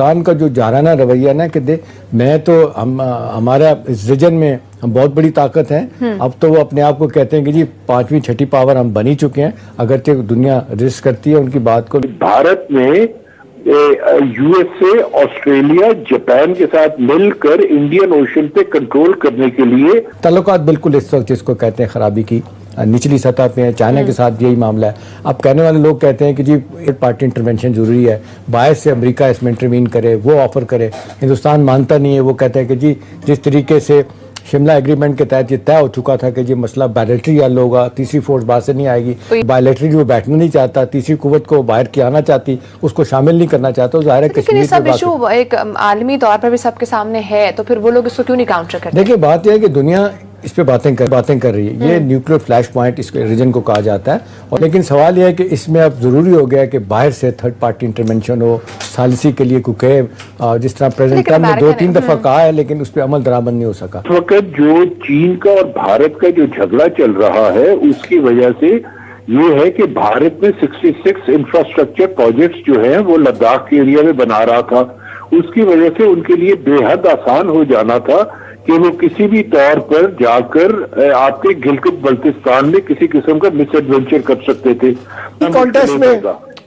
پاکستان کا جو جارانہ رویہ نا کہ میں تو ہمارا اس ریجن میں ہم بہت بڑی طاقت ہیں، اب تو وہ اپنے آپ کو کہتے ہیں کہ جی 5ویں 6ٹھی پاور ہم بن ہی چکے ہیں، اگرچہ دنیا رسک کرتی ہے ان کی بات کو۔ بھارت میں U S A, Australia, Japan کے ساتھ مل کر انڈین اوشن پہ کنٹرول کرنے کے لیے تعلقات بالکل اس وقت جس کو کہتے ہیں خرابی کی نچلی سطح پہ ہیں۔ چائنا کے ساتھ یہی معاملہ ہے۔ اب کہنے والے لوگ کہتے ہیں کہ جی ایک پارٹی انٹرونشن ضروری ہے، باعث سے امریکہ اس میں انٹروین کرے، وہ آفر کرے۔ ہندوستان مانتا نہیں ہے، وہ کہتا ہے کہ جی جس طریقے سے شملہ ایگریمنٹ کے تحت یہ طے ہو چکا تھا کہ جی مسئلہ بائیلیٹری حل ہوگا، تیسری فورس باہر سے نہیں آئے گی، بائیلیٹری جو بیٹھنا نہیں چاہتا، تیسری قوت کو باہر کی آنا چاہتی، اس کو شامل نہیں کرنا چاہتا، ظاہر ہے لیکن یہ سب ایشو ایک عالمی طور پر بھی سب کے سامنے ہے، تو پھر وہ لوگ اس کو کیوں نہیں کاؤنٹر کرتے؟ دیکھیں بات یہ ہے کہ دنیا اس پہ باتیں کر رہی ہے، یہ نیوکلیر فلیش پوائنٹ اس ریجن کو کہا جاتا ہے، اور لیکن سوال یہ ہے کہ اس میں اب ضروری ہو گیا کہ باہر سے تھرڈ پارٹی انٹرونشن ہو، ثالثی کے لیے کوئی کہے، جس طرح پریزیڈنٹ ٹرمپ نے 2-3 دفعہ کہا ہے لیکن اس پہ عمل درآمد نہیں ہو سکا۔ اس وقت جو چین کا اور بھارت کا جو جھگڑا چل رہا ہے اس کی وجہ سے یہ ہے کہ بھارت میں 66 انفراسٹرکچر پروجیکٹس جو ہیں وہ لداخ کے ایریا میں بنا رہا تھا، اس کی وجہ سے ان کے لیے بے حد آسان ہو جانا تھا کہ وہ کسی بھی طور پر جا کر آپ کے گلگت بلتستان میں کسی قسم کا مس ایڈونچر کر سکتے تھے۔ کانٹیکسٹ میں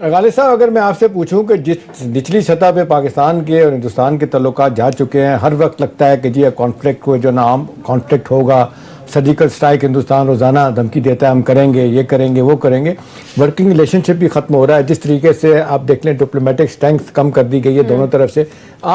غالب صاحب اگر میں آپ سے پوچھوں کہ جس نچلی سطح پہ پاکستان کے اور ہندوستان کے تعلقات جا چکے ہیں، ہر وقت لگتا ہے کہ جی کانفلکٹ کو جو نام کانفلکٹ ہوگا، سرجیکل سٹرائک ہندوستان روزانہ دھمکی دیتا ہے ہم کریں گے، یہ کریں گے، وہ کریں گے، ورکنگ ریلیشن شپ بھی ختم ہو رہا ہے، جس طریقے سے آپ دیکھ لیں ڈپلومیٹک اسٹرینگتھ کم کر دی گئی ہے دونوں طرف سے،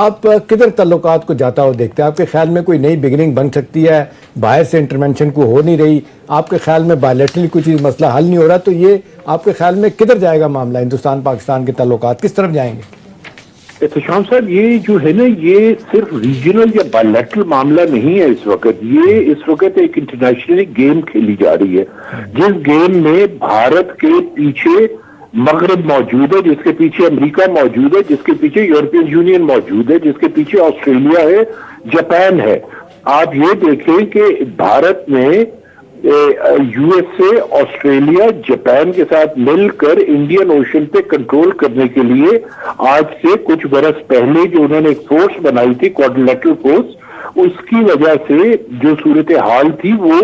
آپ کدھر تعلقات کو جاتا ہو دیکھتے ہیں؟ آپ کے خیال میں کوئی نئی بگننگ بن سکتی ہے؟ باہر سے انٹرونشن کو ہو نہیں رہی، آپ کے خیال میں بائیلیٹرلی کوئی چیز مسئلہ حل نہیں ہو رہا، تو یہ آپ کے خیال میں کدھر جائے گا معاملہ؟ ہندوستان پاکستان کے تعلقات کس طرف جائیں گے؟ احتشام صاحب یہ جو ہے نا یہ صرف ریجنل یا بائیلیٹرل معاملہ نہیں ہے اس وقت، یہ اس وقت ایک انٹرنیشنلی گیم کھیلی جا رہی ہے جس گیم میں بھارت کے پیچھے مغرب موجود ہے، جس کے پیچھے امریکہ موجود ہے، جس کے پیچھے یورپین یونین موجود ہے، جس کے پیچھے آسٹریلیا ہے، جاپان ہے۔ آپ یہ دیکھیں کہ بھارت میں U S A, Australia, Japan کے ساتھ مل کر انڈین اوشن پہ کنٹرول کرنے کے لیے آج سے کچھ برس پہلے جو انہوں نے ایک فورس بنائی تھی، کوارڈینیٹر فورس، اس کی وجہ سے جو صورتحال تھی وہ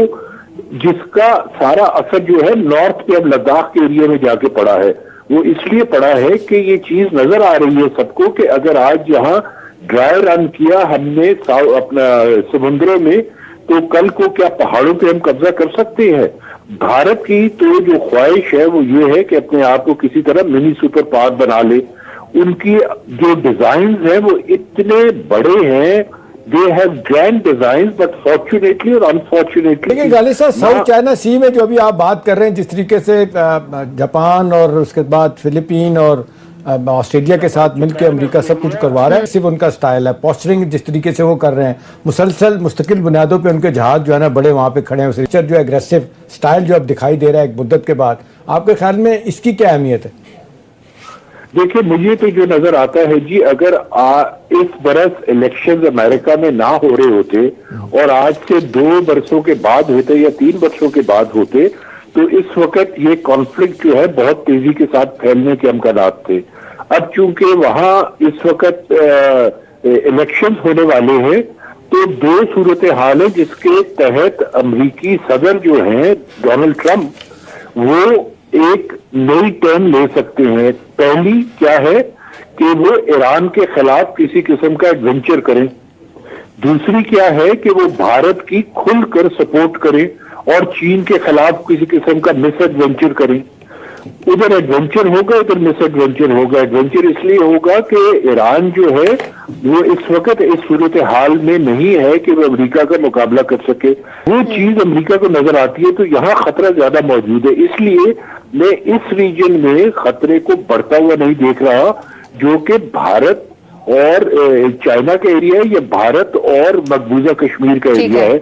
جس کا سارا اثر جو ہے نارتھ پہ اب لداخ کے ایریا میں جا کے پڑا ہے، وہ اس لیے پڑا ہے کہ یہ چیز نظر آ رہی ہے سب کو کہ اگر آج یہاں ڈرائی رن کیا ہم نے اپنا سمندروں میں تو کل کو کیا پہاڑوں پہ ہم قبضہ کر سکتے ہیں؟ بھارت کی تو جو خواہش ہے وہ یہ ہے کہ اپنے آپ کو کسی طرح منی سپر پاور بنا لے۔ ان کی جو ڈیزائنز ہیں وہ اتنے بڑے ہیں، they have grand designs but fortunately اور unfortunately لیکن غالب صاحب ساؤتھ چائنا سی میں جو ابھی آپ بات کر رہے ہیں، جس طریقے سے جاپان اور اس کے بعد فلپین اور آسٹریلیا کے ساتھ مل کے امریکہ سب کچھ کروا رہا ہے، صرف ان کا سٹائل ہے پوسچرنگ جس طریقے سے وہ کر رہے ہیں، مسلسل مستقل بنیادوں پہ ان کے جہاز جو ہے نا بڑے وہاں پہ کھڑے ہیں، جو ہے اگریسو سٹائل جو اب دکھائی دے رہا ہے ایک مدت کے بعد، آپ کے خیال میں اس کی کیا اہمیت ہے؟ دیکھیں مجھے تو جو نظر آتا ہے جی اگر اس برس الیکشنز امریکہ میں نہ ہو رہے ہوتے اور آج سے 2 برسوں کے بعد ہوتے یا 3 برسوں کے بعد ہوتے تو اس وقت یہ کانفلکٹ جو ہے بہت تیزی کے ساتھ پھیلنے کے امکانات تھے۔ اب چونکہ وہاں اس وقت الیکشنز ہونے والے ہیں تو 2 صورتحال ہیں جس کے تحت امریکی صدر جو ہیں ڈونلڈ ٹرمپ وہ ایک نئی ٹرن لے سکتے ہیں۔ پہلی کیا ہے کہ وہ ایران کے خلاف کسی قسم کا ایڈونچر کریں، دوسری کیا ہے کہ وہ بھارت کی کھل کر سپورٹ کریں اور چین کے خلاف کسی قسم کا مس ایڈونچر کریں۔ ادھر ایڈونچر ہوگا، ادھر مس ایڈونچر ہوگا۔ ایڈونچر اس لیے ہوگا کہ ایران جو ہے وہ اس وقت اس صورتحال میں نہیں ہے کہ وہ امریکہ کا مقابلہ کر سکے، وہ چیز امریکہ کو نظر آتی ہے، تو یہاں خطرہ زیادہ موجود ہے۔ اس لیے میں اس ریجن میں خطرے کو بڑھتا ہوا نہیں دیکھ رہا، جو کہ بھارت اور چائنا کا ایریا ہے یا بھارت اور مقبوضہ کشمیر کا ایریا ہے۔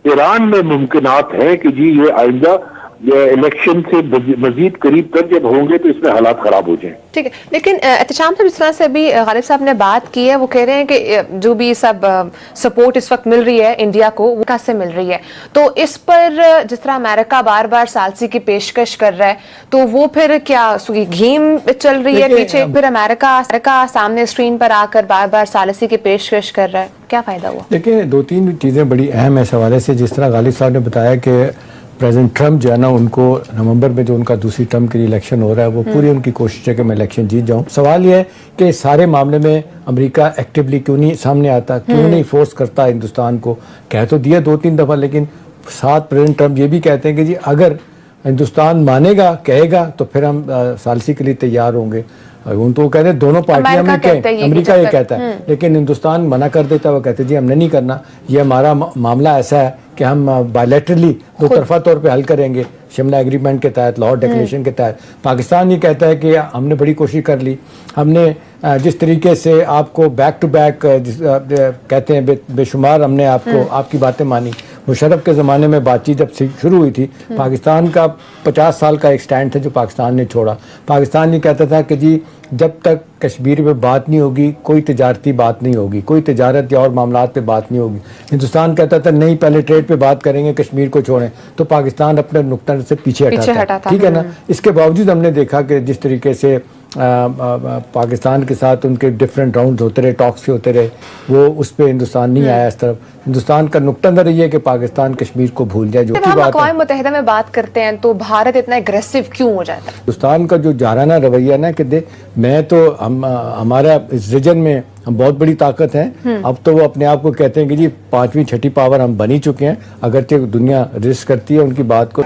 ایران میں ممکنات ہیں کہ جی یہ آئندہ الیکشن سے مزید قریب تر جب ہوں گے تو اس میں حالات خراب ہو جائیں. ٹھیک ہے، لیکن احتشام صاحب جس طرح سے بھی غالب صاحب نے بات کی ہے، وہ کہہ رہے ہیں کہ جو بھی سب سپورٹ اس وقت مل رہی ہے انڈیا کو، وہ کہاں سے مل رہی ہے؟ تو اس پر جس طرح امریکہ بار بار ثالثی کی پیشکش کر رہا ہے، تو وہ پھر کیا گیم چل رہی ہے پیچھے؟ پھر امریکہ سامنے اسکرین پر آ کر بار بار ثالثی کی پیشکش کر رہا ہے، کیا فائدہ ہوا؟ دیکھیں، دو تین چیزیں بڑی اہم ہے اس حوالے سے. جس طرح غالب صاحب نے بتایا کہ پریزیڈنٹ ٹرمپ جو ہے نا، ان کو نومبر میں جو ان کا دوسری ٹرم کے لیے الیکشن ہو رہا ہے، وہ پوری ان کی کوشش ہے کہ میں الیکشن جیت جاؤں. سوال یہ ہے کہ سارے معاملے میں امریکہ ایکٹیولی کیوں نہیں سامنے آتا، کیوں نہیں فورس کرتا ہندوستان کو؟ کہہ تو دیا 2-3 دفعہ، لیکن ساتھ پریزیڈنٹ ٹرمپ یہ بھی کہتے ہیں کہ جی اگر ہندوستان مانے گا، کہے گا، تو پھر ہم ثالثی کے لیے تیار ہوں گے. ان تو وہ کہتے ہیں دونوں پارٹیاں میں کہ امریکہ یہ کہتا ہے، لیکن ہندوستان منع کر دیتا ہے. وہ کہتے ہیں جی ہم نے نہیں کرنا، یہ ہمارا معاملہ ایسا ہے کہ ہم بائیلیٹرلی دو طرفہ طور پہ حل کریں گے، شملہ ایگریمنٹ کے تحت، لاہور ڈیکلیریشن کے تحت. پاکستان یہ کہتا ہے کہ ہم نے بڑی کوشش کر لی، ہم نے جس طریقے سے آپ کو بیک ٹو بیک کہتے ہیں بے شمار ہم نے آپ کو آپ کی باتیں مانی. مشرف کے زمانے میں بات چیت جب شروع ہوئی تھی، پاکستان کا 50 سال کا ایک سٹینڈ تھا جو پاکستان نے چھوڑا. پاکستان یہ کہتا تھا کہ جی جب تک کشمیر پہ بات نہیں ہوگی، کوئی تجارتی بات نہیں ہوگی، کوئی تجارت یا اور معاملات پہ بات نہیں ہوگی. ہندوستان کہتا تھا نہیں، پہلے ٹریڈ پہ بات کریں گے، کشمیر کو چھوڑیں. تو پاکستان اپنے نقطہ سے پیچھے ہٹا تھا. ٹھیک ہے نا. اس کے باوجود ہم نے دیکھا کہ جس طریقے سے پاکستان کے ساتھ ان کے ڈفرینٹ راؤنڈ ہوتے رہے، ٹاکس ہوتے رہے، وہ اس پہ ہندوستان نہیں آیا اس طرف. ہندوستان کا نقطہ نظر یہ ہے کہ پاکستان کشمیر کو بھول جائے. جو کی ہم بات اقوام متحدہ میں بات کرتے ہیں تو بھارت اتنا اگریسو کیوں ہو جاتا ہے؟ ہندوستان کا جو جارحانہ رویہ نا کہ میں تو ہمارا اس ریجن میں ہم بہت بڑی طاقت ہیں. اب تو وہ اپنے آپ کو کہتے ہیں کہ جی 5ویں 6ٹھی پاور ہم بن ہی چکے ہیں، اگرچہ دنیا رجسٹ کرتی ہے ان کی بات کو.